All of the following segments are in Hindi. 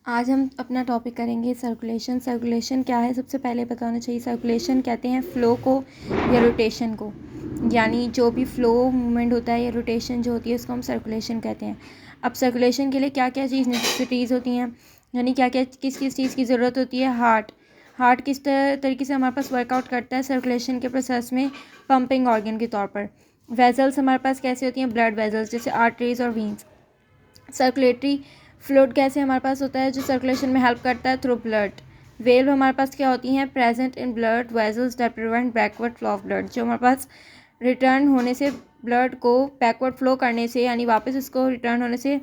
आज हम अपना टॉपिक करेंगे सर्कुलेशन। सर्कुलेशन क्या है, सबसे पहले पता होना चाहिए। सर्कुलेशन कहते हैं फ़्लो को या रोटेशन को, यानी जो भी फ़्लो मूवमेंट होता है या रोटेशन जो होती है उसको हम सर्कुलेशन कहते हैं। अब सर्कुलेशन के लिए क्या क्या चीज़ नेसेसिटीज़ होती हैं, यानी क्या क्या किस किस चीज़ की ज़रूरत होती है। हार्ट किस तरीके से हमारे पास वर्कआउट करता है सर्कुलेशन के प्रोसेस में, पंपिंग ऑर्गन के तौर पर। वेजल्स हमारे पास कैसे होती हैं, ब्लड वेजल्स जैसे आर्टरीज और वीन्स। सर्कुलेटरी फ्लूइड कैसे हमारे पास होता है, जो सर्कुलेशन में हेल्प करता है थ्रू ब्लड। वेल्व हमारे पास क्या होती हैं, present in blood vessels that prevent backward flow of blood, जो हमारे पास रिटर्न होने से ब्लड को बैकवर्ड फ्लो करने से यानी वापस उसको रिटर्न होने से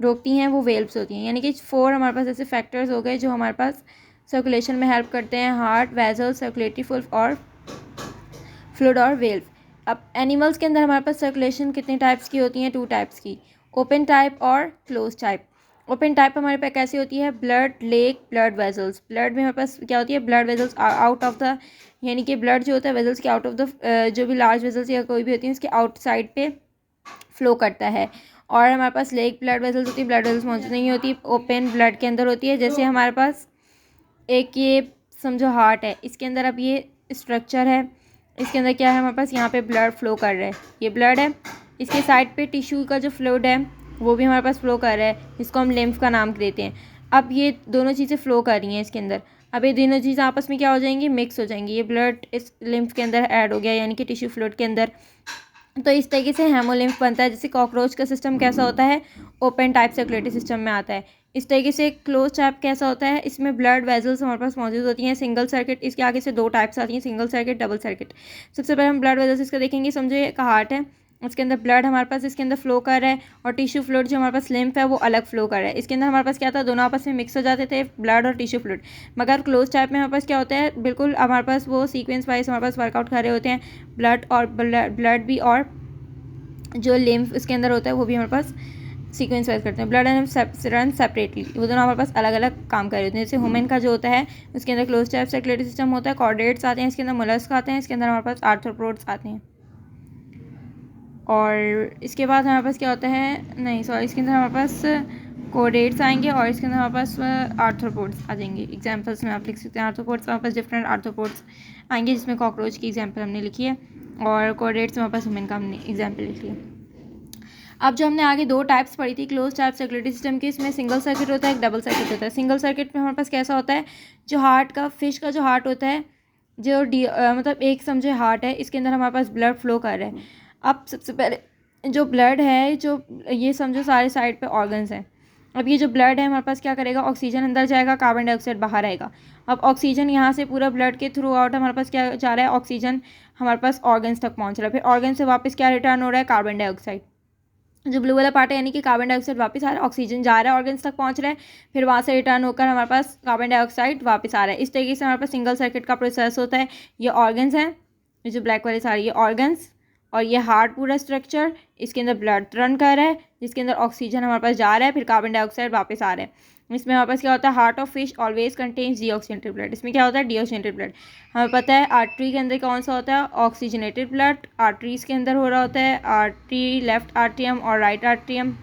रोकती हैं, वो वेल्व्स होती हैं। यानी कि 4 हमारे पास ऐसे फैक्टर्स हो गए जो हमारे पास सर्कुलेशन में हेल्प करते हैं, हार्ट, वेजल, सर्कुलेटरी फ्लूइड और वेल्व। अब एनिमल्स के अंदर हमारे पास सर्कुलेशन कितने टाइप्स की होती हैं, 2 टाइप्स की, ओपन टाइप और क्लोज टाइप। ओपन टाइप हमारे पास कैसी होती है, blood lake blood vessels. Blood में हमारे पास क्या होती है, blood vessels out of the, यानी कि ब्लड जो होता है वेजल्स के आउट ऑफ द, जो भी लार्ज वेजल्स या कोई भी होती है उसके आउटसाइड पे फ्लो करता है। और हमारे पास लेक ब्लड वेजल्स होती है, ब्लड वेजल्स मौजूद नहीं होती, ओपन ब्लड के अंदर होती है। जैसे हमारे पास एक ये समझो हार्ट है, इसके अंदर अब ये स्ट्रक्चर है, इसके अंदर क्या है हमारे पास, यहाँ पे ब्लड फ्लो कर रहा है, ये ब्लड है। इसके साइड पे टिश्यू का जो फ्लूइड है वो भी हमारे पास फ्लो कर रहा है, जिसको हम लिम्फ का नाम देते हैं। अब ये दोनों चीज़ें फ्लो कर रही हैं इसके अंदर। अब ये दोनों चीज़ें आपस में क्या हो जाएंगी, मिक्स हो जाएंगी। ये ब्लड इस लिम्फ के अंदर ऐड हो गया, यानी कि टिश्यू फ्लूइड के अंदर। तो इस तरीके से हेमोलिम्फ बनता है। जैसे कॉकरोच का सिस्टम कैसा होता है, ओपन टाइप सर्कुलेटरी सिस्टम में आता है। इस तरीके से क्लोज टाइप कैसा होता है, इसमें ब्लड वेजल्स हमारे पास मौजूद होती हैं, सिंगल सर्किट। इसके आगे से 2 टाइप्स आती हैं, सिंगल सर्किट, डबल सर्किट। सबसे पहले हम ब्लड वेजल्स इसका देखेंगे। समझो एक हार्ट है, उसके अंदर ब्लड हमारे पास इसके अंदर फ्लो कर रहा है, और टिश्यू फ्लूइड जो हमारे पास लिम्फ है वो अलग फ्लो कर रहा है। इसके अंदर हमारे पास क्या था, दोनों आपस में मिक्स हो जाते थे, ब्लड और टिश्यू फ्लूइड। मगर क्लोज टाइप में हमारे पास क्या होता है, बिल्कुल हमारे पास वो सीक्वेंस वाइज हमारे पास वर्कआउट कर रहे होते हैं, ब्लड भी और जो लिम्फ इसके अंदर होता है वो भी हमारे पास सीक्वेंस वाइज करते हैं। ब्लड एंड रन सेपरेटली, वो दोनों हमारे पास अलग अलग काम कर रहे होते हैं। जैसे ह्यूमन का जो होता है उसके अंदर क्लोज टाइप सर्कुलेटरी सिस्टम होता है, कॉर्डेट्स आते हैं, इसके अंदर मोलस्क आते हैं, इसके अंदर हमारे पास आर्थ्रोपोड्स आते हैं। और इसके बाद हमारे पास क्या होता है, नहीं सॉरी, इसके अंदर हमारे पास कोडेट्स आएंगे, और इसके अंदर हमारे पास आर्थ्रोपोड्स आ जाएंगे। एग्जाम्पल्स में आप लिख सकते हैं, आर्थ्रोपोड्स हमारे पास डिफरेंट आर्थ्रोपोड्स आएंगे, जिसमें कॉकरोच की एग्जाम्पल हमने लिखी है, और कोडेट्स हमारे पास ह्यूमन का हमने एग्जाम्पल लिख लिया। अब जो हमने आगे 2 टाइप्स पढ़ी थी क्लोज टाइप सर्कुलेटरी सिस्टम की, इसमें सिंगल सर्किट होता है, एक डबल सर्किट होता है। सिंगल सर्किट में हमारे पास कैसा होता है, जो हार्ट का, फिश का जो हार्ट होता है, जो मतलब एक समझे हार्ट है, इसके अंदर हमारे पास ब्लड फ्लो कर रहा है। अब सबसे पहले जो ब्लड है, जो ये समझो सारे साइड पे ऑर्गन्स हैं। अब ये जो ब्लड है हमारे पास क्या करेगा, ऑक्सीजन अंदर जाएगा, कार्बन डाइऑक्साइड बाहर आएगा। अब ऑक्सीजन यहाँ से पूरा ब्लड के थ्रू आउट हमारे पास क्या जा रहा है, ऑक्सीजन हमारे पास ऑर्गन्स तक पहुँच रहा है। फिर ऑर्गन से वापस क्या रिटर्न हो रहा है, कार्बन डाइऑक्साइड। जो ब्लू वाला पार्ट है यानी कि कार्बन डाइऑक्साइड वापस आ रहा है, ऑक्सीजन जा रहा है, ऑर्गन्स तक पहुंच रहा है, फिर वहाँ से रिटर्न होकर हमारे पास कार्बन डाइऑक्साइड वापस आ रहा है। इस तरीके से हमारे पास सिंगल सर्किट का प्रोसेस होता है। ये ऑर्गन्स हैं, ये जो ब्लैक वाले सारे ये ऑर्गन्स, और ये हार्ट पूरा स्ट्रक्चर, इसके अंदर ब्लड रन कर रहा है, जिसके अंदर ऑक्सीजन हमारे पास जा रहा है, फिर कार्बन डाइऑक्साइड वापस आ रहा है। इसमें हमारे पास क्या होता है, heart of fish always contains deoxygenated blood. इसमें क्या होता है, डीऑक्सीजनेटेड ब्लड। हमें पता है आर्टरी के अंदर कौन सा होता है, ऑक्सीजनेटेड ब्लड। आर्टरीज के अंदर हो रहा होता है आर्टरी, लेफ्ट आर्ट्रियम और राइट आर्ट्रियम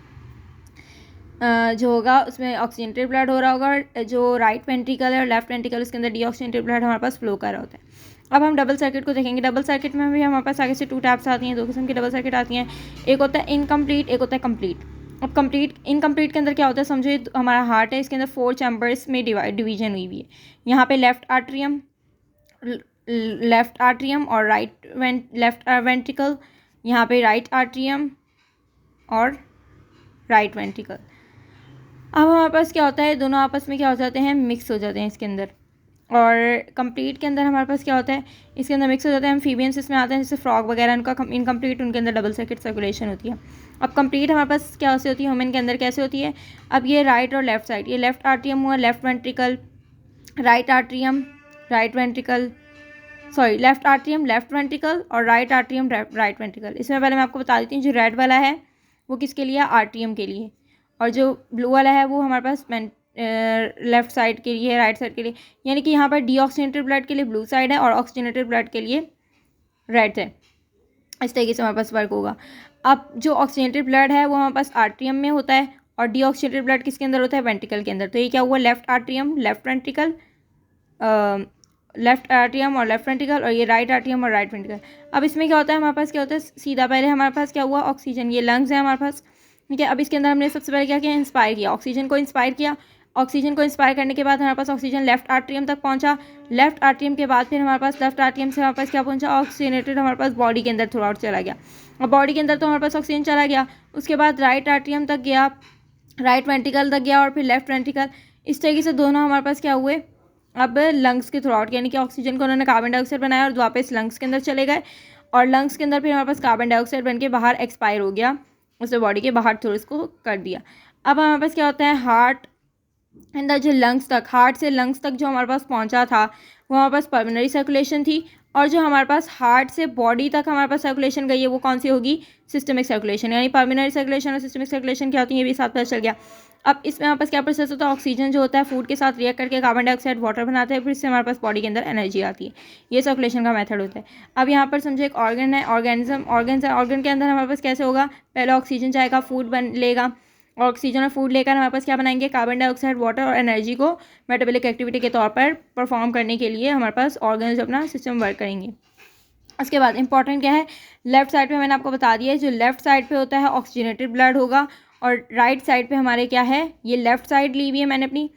जो होगा उसमें ऑक्सीजनेटेड ब्लड हो रहा होगा। जो राइट वेंट्रिकल है और लेफ्ट वेंट्रिकल, उसके अंदर डीऑक्सीजनेटेड ब्लड हमारे पास फ्लो कर रहा होता है। अब हम डबल सर्किट को देखेंगे। डबल सर्किट में भी हमारे पास आगे से 2 टाइप्स आती हैं, 2 किस्म की डबल सर्किट आती हैं। एक होता है इनकम्प्लीट, एक होता है कंप्लीट। अब इनकम्प्लीट के अंदर क्या होता है, समझो हमारा हार्ट है, इसके अंदर 4 चैम्बर्स में डिवीजन हुई है। यहाँ पे लेफ्ट आर्ट्रियम और लेफ्ट वेंट्रिकल, यहाँ पे राइट आर्ट्रियम और राइट वेंट्रिकल। अब हमारे पास क्या होता है, दोनों आपस में क्या हो जाते हैं, मिक्स हो जाते हैं इसके अंदर। और कंप्लीट के अंदर हमारे पास क्या होता है, इसके अंदर मिक्स हो जाते हैं। एम्फीबियंस इसमें आते हैं, जैसे फ्रॉग वगैरह, उनका इनकम्प्लीट, उनके अंदर डबल सर्किट सर्कुलेशन होती है। अब कंप्लीट हमारे पास क्या से होती है, ह्यूमन के अंदर कैसे होती है। अब ये राइट और लेफ्ट साइड, ये लेफ्ट आर्ट्रियम हुआ, left ventricle, right atrium, right ventricle, sorry left atrium, left ventricle, और राइट आर्ट्रियम, राइट वेंट्रिकल। इसमें पहले मैं आपको बता देती हूँ, जो रेड वाला है वो किसके लिए, आर्ट्रियम के लिए, और जो ब्लू वाला है वो हमारे पास लेफ्ट साइड के लिए, राइट साइड के लिए। यानी कि यहाँ पर डीऑक्सीजनेटेड ब्लड के लिए ब्लू साइड है और ऑक्सीजनेटेड ब्लड के लिए रेड है। इस तरीके से हमारे पास वर्क होगा। अब जो ऑक्सीजनेटेड ब्लड है वो हमारे पास आर्ट्रियम में होता है, और डीऑक्सीडेटेड ब्लड किसके अंदर होता है, वेंट्रिकल के अंदर। तो ये क्या हुआ, left atrium, left ventricle, left atrium और लेफ्ट वेंट्रिकल, और ये राइट आर्ट्रियम और राइट वेंट्रिकल। अब इसमें क्या होता है, हमारे पास क्या होता है, सीधा पहले हमारे पास क्या हुआ, ऑक्सीजन, ये लंग्स है हमारे पास, ठीक है। अब इसके अंदर हमने सबसे पहले क्या किया, इंस्पायर किया, ऑक्सीजन को इंस्पायर किया। ऑक्सीजन को इंस्पायर करने के बाद हमारे पास ऑक्सीजन लेफ्ट आर्ट्रियम तक पहुंचा। लेफ्ट आर्ट्रियम के बाद फिर हमारे पास लेफ्ट आर्ट्रियम से हमारे पास क्या पहुंचा, ऑक्सीजनेटेड हमारे पास बॉडी के अंदर थ्रू आउट चला गया। और बॉडी के अंदर तो हमारे पास ऑक्सीजन चला गया, उसके बाद राइट आर्ट्रियम तक गया, राइट वेंट्रिकल तक गया, और फिर लेफ्ट वेंट्रिकल। इस तरीके से दोनों हमारे पास क्या हुए, अब लंग्स के थ्रू आउट, यानी कि ऑक्सीजन को उन्होंने कार्बन डाइऑक्साइड बनाया और वापस लंग्स के अंदर चले गए, और लंग्स के अंदर फिर हमारे पास कार्बन डाइऑक्साइड बन के बाहर एक्सपायर हो गया, उसने बॉडी के बाहर थ्रू इसको कर दिया। अब हमारे पास क्या होता है, हार्ट अंदर जो लंग्स तक, हार्ट से लंग्स तक जो हमारे पास पहुंचा था वो हमारे पास पल्मोनरी सर्कुलेशन थी, और जो हमारे पास हार्ट से बॉडी तक हमारे पास सर्कुलेशन गई है वो कौन सी होगी, सिस्टमिक सर्कुलेशन। यानी पल्मोनरी सर्कुलेशन और सिस्टमिक सर्कुलेशन क्या होती है, ये भी साथ पता चल गया। अब इसमें हमारे पास क्या प्रोसेस होता है, ऑक्सीजन जो होता है फूड के साथ रिएक्ट करके कार्बन डाइऑक्साइड वाटर बनाता है, फिर इससे हमारे पास बॉडी के अंदर एनर्जी आती है, ये सर्कुलेशन का मेथड होता है। अब यहाँ पर समझो एक ऑर्गन है, ऑर्गेनिज्म, ऑर्गन के अंदर हमारे पास कैसे होगा, पहले ऑक्सीजन जाएगा, फूड बन लेगा, ऑक्सीजन और फूड लेकर हमारे पास क्या बनाएंगे, कार्बन डाइऑक्साइड वाटर और एनर्जी को मेटाबॉलिक एक्टिविटी के तौर पर परफॉर्म करने के लिए हमारे पास ऑर्गन्स अपना सिस्टम वर्क करेंगे। उसके बाद इंपॉर्टेंट क्या है, लेफ्ट साइड पे मैंने आपको बता दिया है, जो लेफ्ट साइड पे होता है ऑक्सीजनेटेड ब्लड होगा, और राइट साइड पे हमारे क्या है, ये लेफ्ट साइड ली हुई है मैंने अपनी,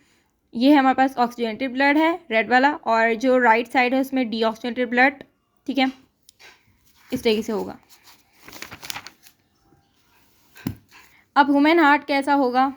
ये हमारे पास ऑक्सीजनेटेड ब्लड है रेड वाला, और जो राइट साइड है उसमें डीऑक्सीजनेटेड ब्लड, ठीक है, इस तरीके से होगा। अब ह्यूमन हार्ट कैसा होगा,